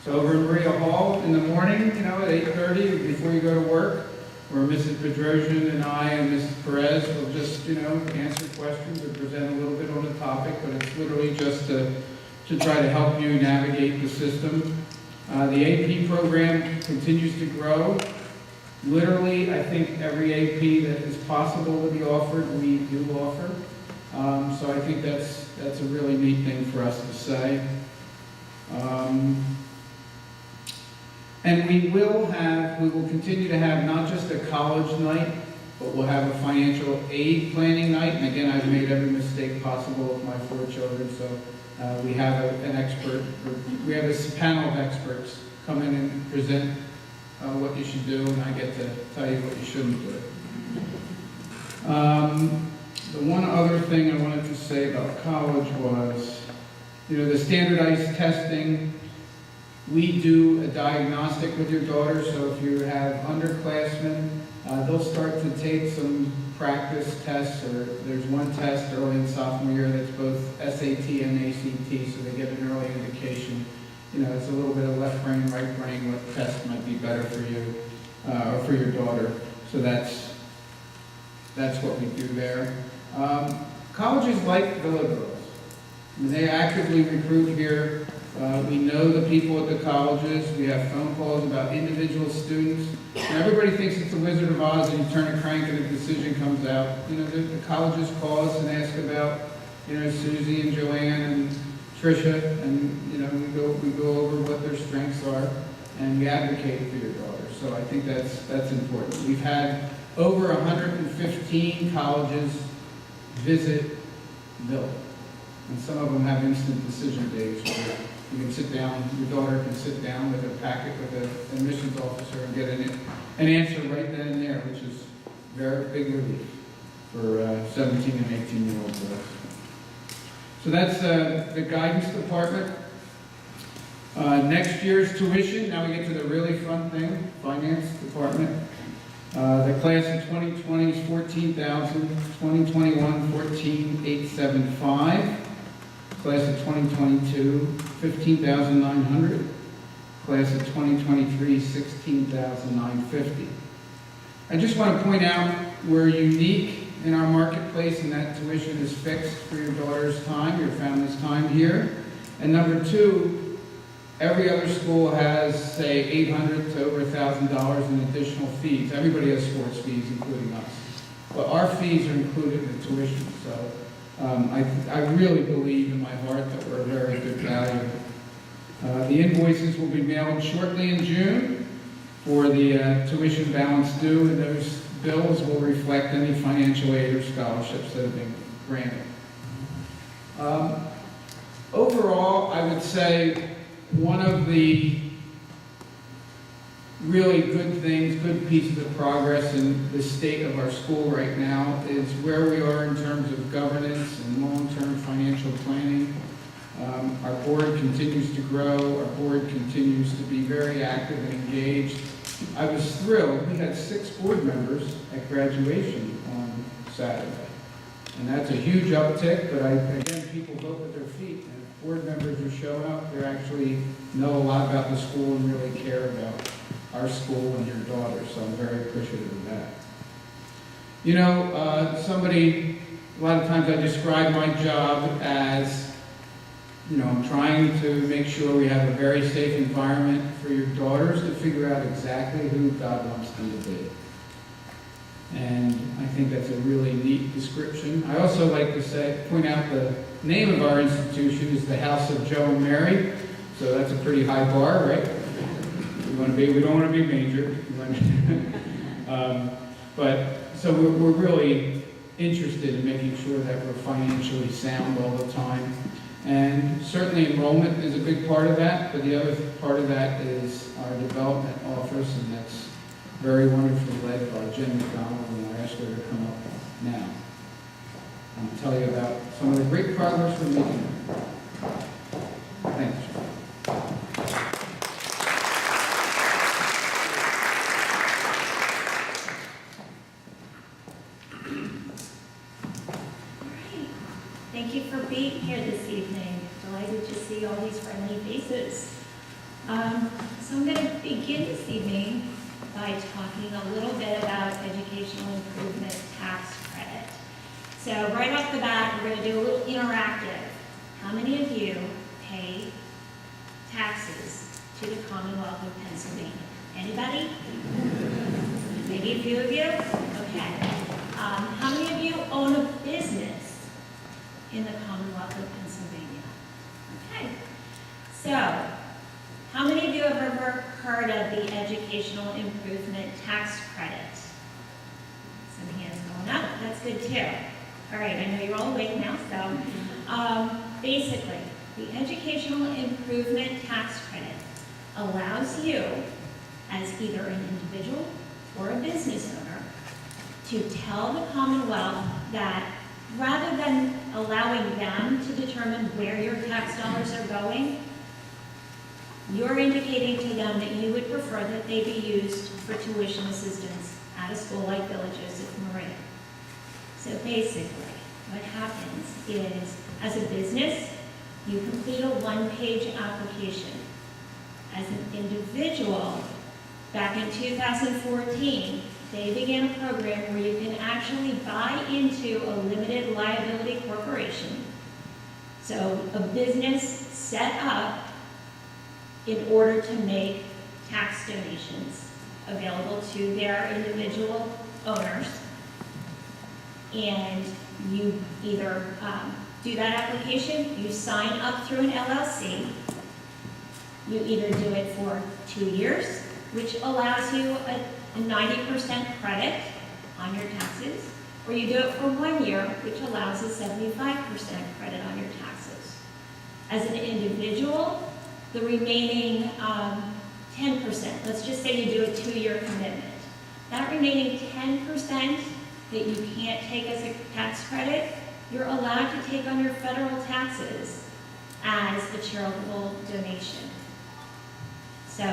So over in Maria Hall in the morning, at 8:30 before you go to work, where Mrs. Bedrosian and I and Mrs. Perez will just, answer questions and present a little bit on the topic, but it's literally just to try to help you navigate the system. The AP program continues to grow. Literally, I think every AP that is possible to be offered, we do offer. So I think that's a really neat thing for us to say. And we will continue to have not just a college night, but we'll have a financial aid planning night. And again, I've made every mistake possible with my 4 children, so we have we have this panel of experts come in and present what you should do, and I get to tell you what you shouldn't do. The one other thing I wanted to say about college was, the standardized testing. We do a diagnostic with your daughter, so if you have underclassmen, they'll start to take some practice tests, or there's one test early in sophomore year that's both SAT and ACT, so they get an early indication. It's a little bit of left brain, right brain, what test might be better for you or for your daughter. So that's what we do there. Colleges like Villa Girls. They actively recruit here. We know the people at the colleges. We have phone calls about individual students. And everybody thinks it's the Wizard of Oz and you turn a crank and a decision comes out. The colleges call us and ask about, Susie and Joanne and Tricia, and, we go over what their strengths are, and we advocate for your daughters. So I think that's important. We've had over 115 colleges visit Villa, and some of them have instant decision days where you can sit down, your daughter can sit down with a packet with an admissions officer and get an answer right then and there, which is very big relief for 17 and 18-year-old boys. So that's the guidance department. Next year's tuition, now we get to the really fun thing, finance department. The class of 2020 is $14,000, 2021 $14,875. Class of 2022, $15,900. Class of 2023, $16,950. I just want to point out we're unique in our marketplace, and that tuition is fixed for your daughter's time, your family's time here. And number 2, every other school has, say, $800 to over $1,000 in additional fees. Everybody has sports fees, including us. But our fees are included in the tuition, so I really believe in my heart that we're a very good value. The invoices will be mailed shortly in June for the tuition balance due, and those bills will reflect any financial aid or scholarships that have been granted. Overall, I would say one of the really good things, good pieces of progress in the state of our school right now is where we are in terms of governance and long-term financial planning. Our board continues to grow. Our board continues to be very active and engaged. I was thrilled. We had 6 board members at graduation on Saturday. And that's a huge uptick, but again, people vote with their feet. And if board members are showing up, they actually know a lot about the school and really care about our school and your daughter. So I'm very appreciative of that. You know, a lot of times I describe my job as, I'm trying to make sure we have a very safe environment for your daughters to figure out exactly who God wants them to be. And I think that's a really neat description. I also like to point out the name of our institution is the House of Joe and Mary. So that's a pretty high bar, right? We don't want to be major. So we're really interested in making sure that we're financially sound all the time. And certainly enrollment is a big part of that, but the other part of that is our development office, and that's very wonderfully led by Jen McDonald, and I ask her to come up now and tell you about some of the great progress we're making. Thanks. Thank you for being here this evening. Delighted to see all these friendly faces. So I'm going to begin this evening by talking a little bit about educational improvement tax credit. So right off the bat, we're going to do a little interactive. How many of you pay taxes to the Commonwealth of Pennsylvania? Anybody? Maybe a few of you? Okay. How many of you own a business in the Commonwealth of Pennsylvania? Okay. So, how many of you have ever heard of the Educational Improvement Tax Credit? Some hands going up. That's good too. All right, I know you're all awake now, so basically, the Educational Improvement Tax Credit allows you, as either an individual or a business owner, to tell the Commonwealth that rather than allowing them to determine where your tax dollars are going, you're indicating to them that you would prefer that they be used for tuition assistance at a school like Villa Joseph Maria. So basically, what happens is, as a business, you complete a one-page application. As an individual, back in 2014, they began a program where you can actually buy into a limited liability corporation. So a business set up in order to make tax donations available to their individual owners. And you either do that application, you sign up through an LLC, you either do it for 2 years, which allows you a 90% credit on your taxes, or you do it for 1 year, which allows a 75% credit on your taxes. As an individual, the remaining 10%, let's just say you do a 2-year commitment. That remaining 10% that you can't take as a tax credit, you're allowed to take on your federal taxes as a charitable donation. So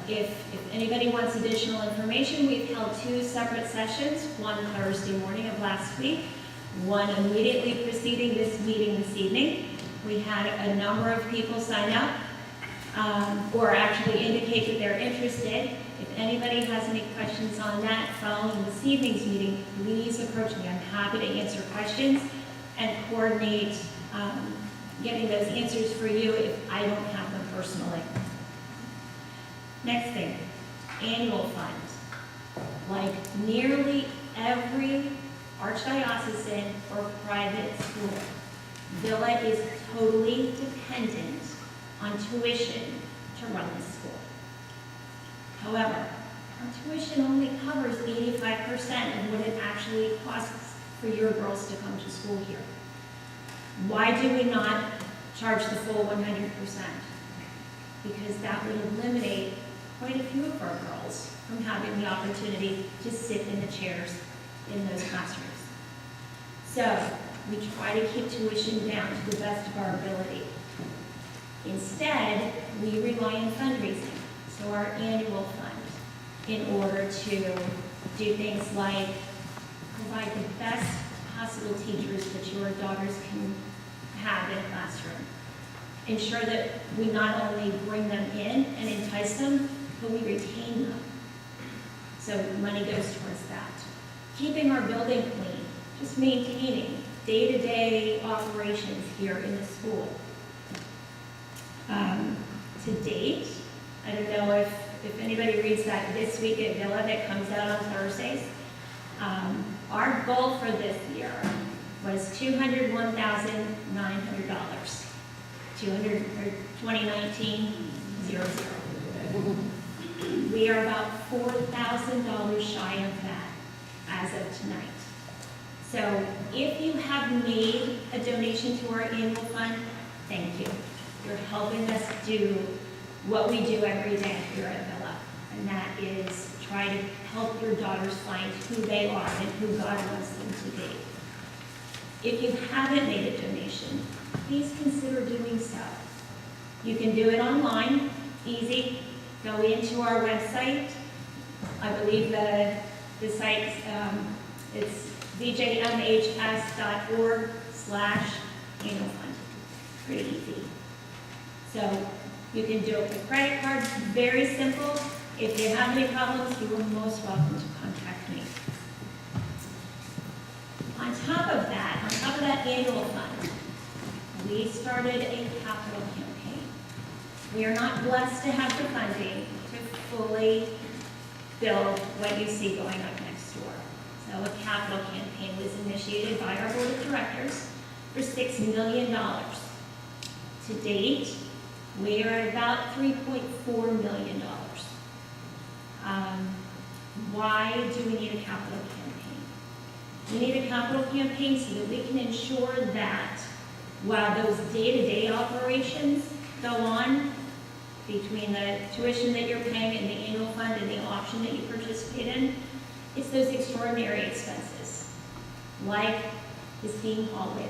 if anybody wants additional information, we've held 2 separate sessions, one Thursday morning of last week, one immediately preceding this meeting this evening. We had a number of people sign up or actually indicate that they're interested. If anybody has any questions on that following this evening's meeting, please approach me. I'm happy to answer questions and coordinate getting those answers for you if I don't have them personally. Next thing, annual funds. Like nearly every archdiocesan or private school, Villa is totally dependent on tuition to run the school. However, our tuition only covers 85% of what it actually costs for your girls to come to school here. Why do we not charge the full 100%? Because that would eliminate quite a few of our girls from having the opportunity to sit in the chairs in those classrooms. So we try to keep tuition down to the best of our ability. Instead, we rely on fundraising, so our annual fund, in order to do things like provide the best possible teachers that your daughters can have in a classroom. Ensure that we not only bring them in and entice them, but we retain them. So money goes towards that. Keeping our building clean, just maintaining day-to-day operations here in the school. To date, I don't know if anybody reads that This Week at Villa that comes out on Thursdays. Our goal for this year was $201,900. 2019, 00. We are about $4,000 shy of that as of tonight. So if you have made a donation to our annual fund, thank you. You're helping us do what we do every day here at Villa, and that is try to help your daughters find who they are and who God wants them to be. If you haven't made a donation, please consider doing so. You can do it online, easy. Go into our website. I believe the site, it's vjmhs.org/annual fund. Pretty easy. So you can do it with credit cards, very simple. If you have any problems, you are most welcome to contact me. On top of that annual fund, we started a capital campaign. We are not blessed to have the funding to fully build what you see going up next door. So a capital campaign was initiated by our board of directors for $6 million. To date, we are at about $3.4 million. Why do we need a capital campaign? We need a capital campaign so that we can ensure that while those day-to-day operations go on between the tuition that you're paying and the annual fund and the option that you participate in, it's those extraordinary expenses, like the STEAM hallway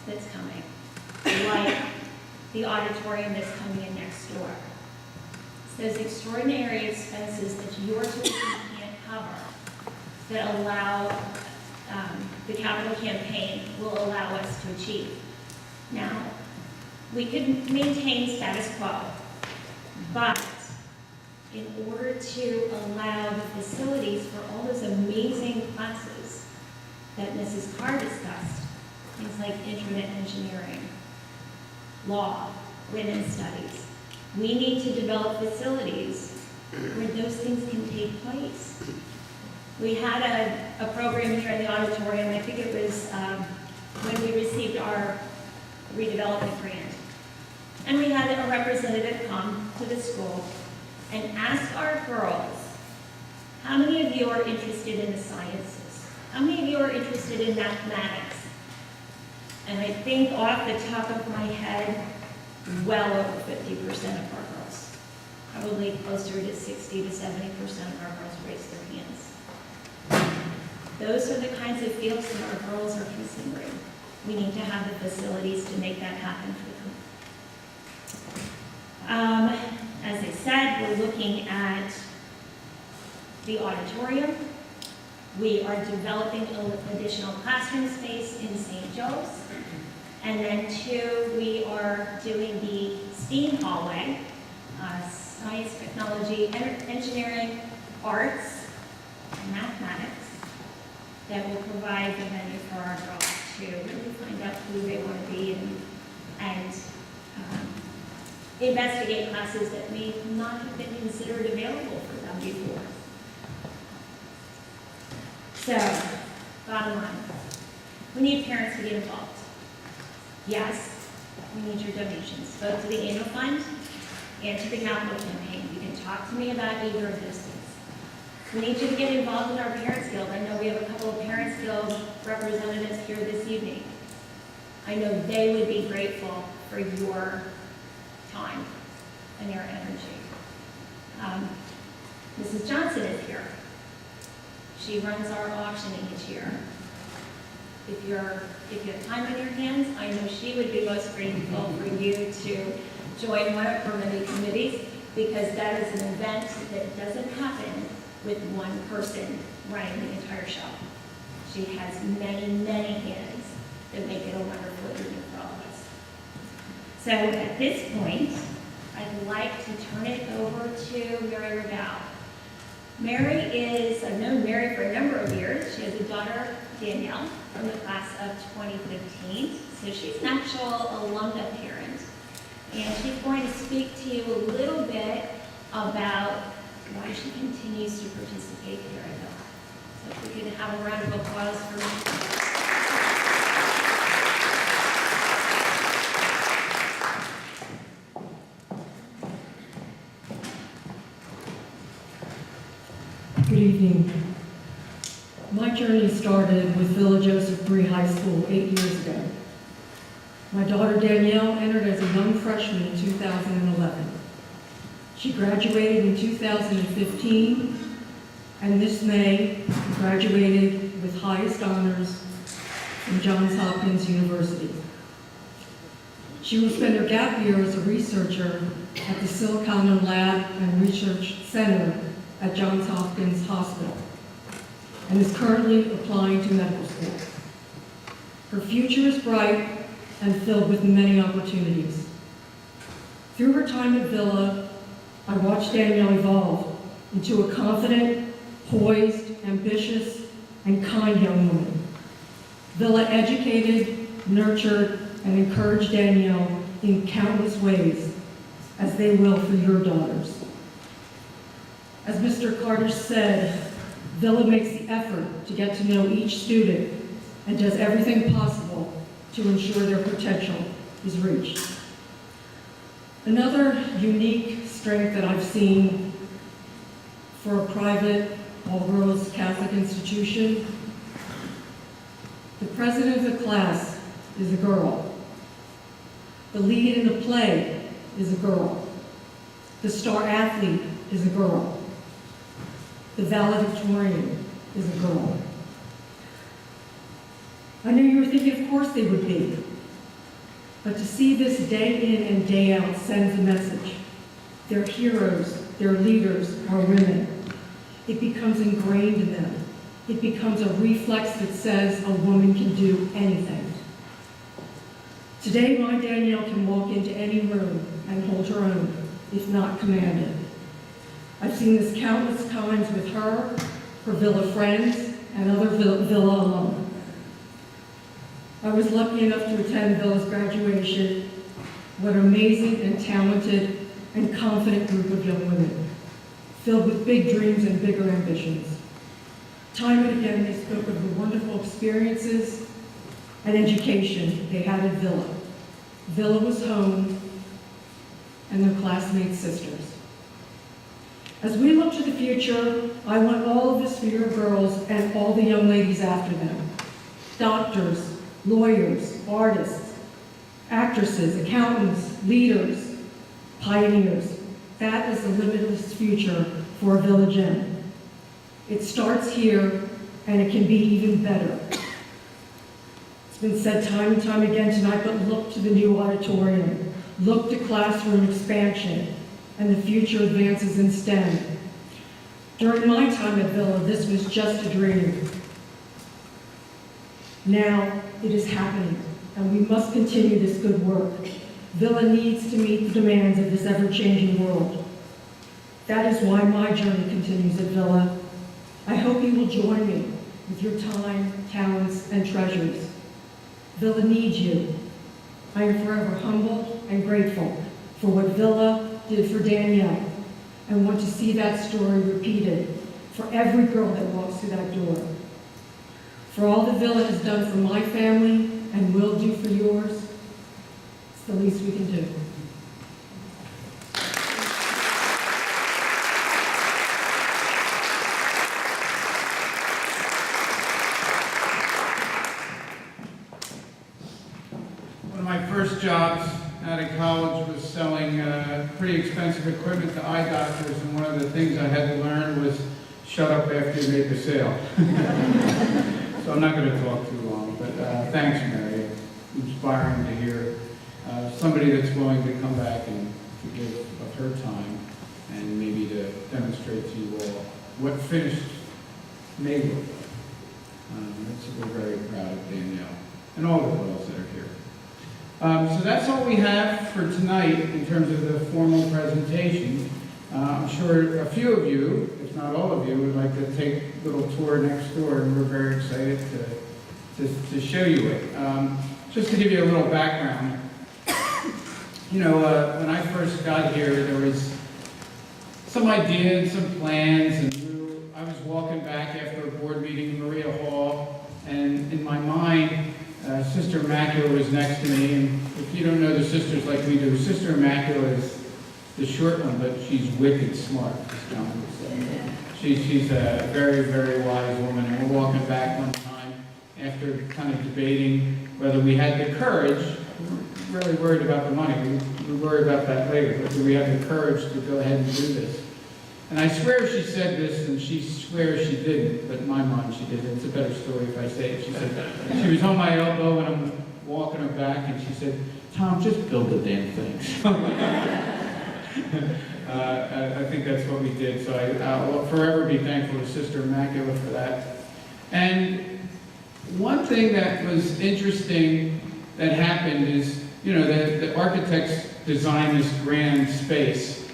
that's coming, like the auditorium that's coming in next door. It's those extraordinary expenses that your tuition can't cover that allow the capital campaign will allow us to achieve. Now, we could maintain status quo, but in order to allow the facilities for all those amazing classes that Mrs. Carr discussed, things like internet engineering, law, women's studies, we need to develop facilities where those things can take place. We had a program here in the auditorium, I think it was when we received our redevelopment grant. And we had a representative come to the school and ask our girls, how many of you are interested in the sciences? How many of you are interested in mathematics? And I think off the top of my head, well over 50% of our girls, probably closer to 60 to 70% of our girls raised their hands. Those are the kinds of fields that our girls are considering. We need to have the facilities to make that happen for them. As I said, we're looking at the auditorium. We are developing additional classroom space in St. Joe's. And then two, we are doing the STEAM hallway, science, technology, engineering, arts, and mathematics, that will provide the venue for our girls to really find out who they want to be and investigate classes that may not have been considered available for them before. So, bottom line, we need parents to get involved. Yes, we need your donations, both to the annual fund and to the capital campaign. You can talk to me about either of those things. We need you to get involved in our Parents Guild. I know we have a couple of Parents Guild representatives here this evening. I know they would be grateful for your time and your energy. Mrs. Johnson is here. She runs our auctioning each year. If you have time on your hands, I know she would be most grateful for you to join one of her many committees, because that is an event that doesn't happen with one person running the entire show. She has many, many hands that make it a wonderful evening for all of us. So at this point, I'd like to turn it over to Mary Raval. I've known Mary for a number of years. She has a daughter, Danielle, from the class of 2015. So she's an actual alumna parent. And she's going to speak to you a little bit about why she continues to participate here at Villa. So if we could have a round of applause for Mary. Good evening. My journey started with Villa Joseph Bree High School 8 years ago. My daughter Danielle entered as a young freshman in 2011. She graduated in 2015, and this May graduated with highest honors from Johns Hopkins University. She will spend her gap year as a researcher at the Silicon Lab and Research Center at Johns Hopkins Hospital, and is currently applying to medical school. Her future is bright and filled with many opportunities. Through her time at Villa, I watched Danielle evolve into a confident, poised, ambitious, and kind young woman. Villa educated, nurtured, and encouraged Danielle in countless ways, as they will for your daughters. As Mr. Carter said, Villa makes the effort to get to know each student and does everything possible to ensure their potential is reached. Another unique strength that I've seen for a private, all-girls Catholic institution, the president of the class is a girl. The lead in the play is a girl. The star athlete is a girl. The valedictorian is a girl. I know you were thinking, of course they would be. But to see this day in and day out sends a message. Their heroes, their leaders are women. It becomes ingrained in them. It becomes a reflex that says a woman can do anything. Today, my Danielle can walk into any room and hold her own, if not command it. I've seen this countless times with her, her Villa friends, and other Villa alum. I was lucky enough to attend Villa's graduation. What an amazing and talented and confident group of young women, filled with big dreams and bigger ambitions. Time and again, they spoke of the wonderful experiences and education they had at Villa. Villa was home, and their classmates' sisters. As we look to the future, I want all of this for your girls and all the young ladies after them. Doctors, lawyers, artists, actresses, accountants, leaders, pioneers. That is the limitless future for Villa Gem. It starts here, and it can be even better. It's been said time and time again tonight, but look to the new auditorium. Look to classroom expansion and the future advances in STEM. During my time at Villa, this was just a dream. Now it is happening, and we must continue this good work. Villa needs to meet the demands of this ever-changing world. That is why my journey continues at Villa. I hope you will join me with your time, talents, and treasures. Villa needs you. I am forever humbled and grateful for what Villa did for Danielle, and want to see that story repeated for every girl that walks through that door. For all that Villa has done for my family and will do for yours, it's the least we can do. One of my first jobs out of college was selling pretty expensive equipment to eye doctors, and one of the things I had to learn was shut up after you make a sale. So I'm not going to talk too long, but thanks, Mary. Inspiring to hear. somebody that's willing to come back and to give of her time and maybe to demonstrate to you all what finished may look like. We're very proud of Danielle and all the girls that are here. So that's all we have for tonight in terms of the formal presentation. I'm sure a few of you, if not all of you, would like to take a little tour next door, and we're very excited to show you it. Just to give you a little background, you know, when I first got here, there was some ideas, some plans, and I was walking back after a board meeting in Maria Hall, and in my mind, Sister Immaculate was next to me, and if you don't know the sisters like we do, Sister Immaculate is the short one, but she's wicked smart. She's a very, very wise woman, and we're walking back one time after kind of debating whether we had the courage. We were really worried about the money. We worry about that later, but do we have the courage to go ahead and do this? And I swear she said this, and she swears she didn't, but in my mind she did. It's a better story if I say it. She said, she was on my elbow, and I'm walking her back, and she said, "Tom, just build the damn thing." I think that's what we did, so I'll forever be thankful to Sister Immaculate for that. And one thing that was interesting that happened is, you know, the architects designed this grand space.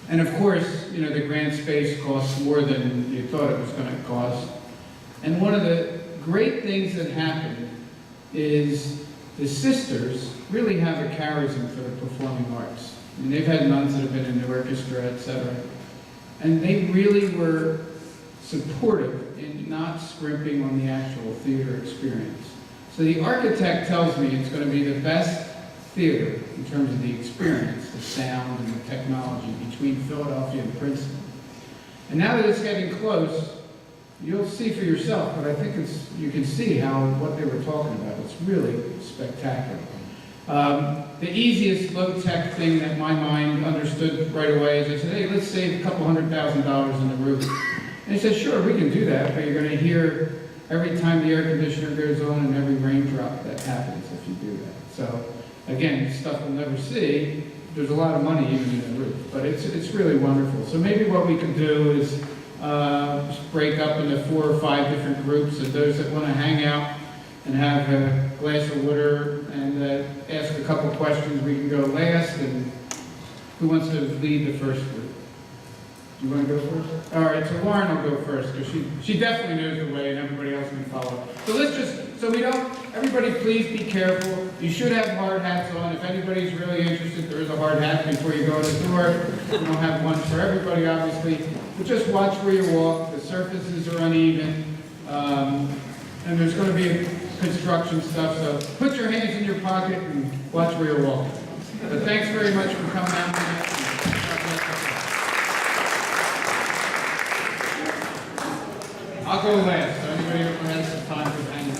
And of course, you know, the grand space costs more than you thought it was going to cost. And one of the great things that happened is the sisters really have a charism for the performing arts. I mean, they've had nuns that have been in the orchestra, etc. And they really were supportive in not scrimping on the actual theater experience. So the architect tells me it's going to be the best theater in terms of the experience, the sound and the technology between Philadelphia and Princeton. And now that it's getting close, you'll see for yourself, but I think you can see what they were talking about. It's really spectacular. The easiest low-tech thing that my mind understood right away is I said, hey, let's save a couple $100,000 in the roof. And he said, sure, we can do that, but you're going to hear every time the air conditioner goes on and every raindrop that happens if you do that. So, again, stuff we'll never see. There's a lot of money even in the roof, but it's really wonderful. So maybe what we could do is break up into 4 or 5 different groups, and those that want to hang out and have a glass of water and ask a couple questions, we can go last. And who wants to lead the first group? Do you want to go first? All right, so Lauren will go first, because she definitely knows the way, and everybody else can follow. So let's just, so we don't, everybody please be careful. You should have hard hats on. If anybody's really interested, there is a hard hat before you go in the door. We don't have one for everybody, obviously. But just watch where you walk. The surfaces are uneven. And there's going to be construction stuff, so put your hands in your pocket and watch where you're walking. But thanks very much for coming out tonight. I'll go last, so anybody who has some time for hanging.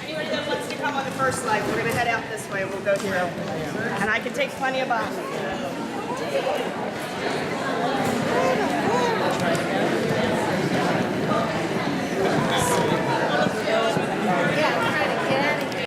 Anybody that wants to come on the first leg, we're going to head out this way. We'll go through. And I can take plenty of boxes.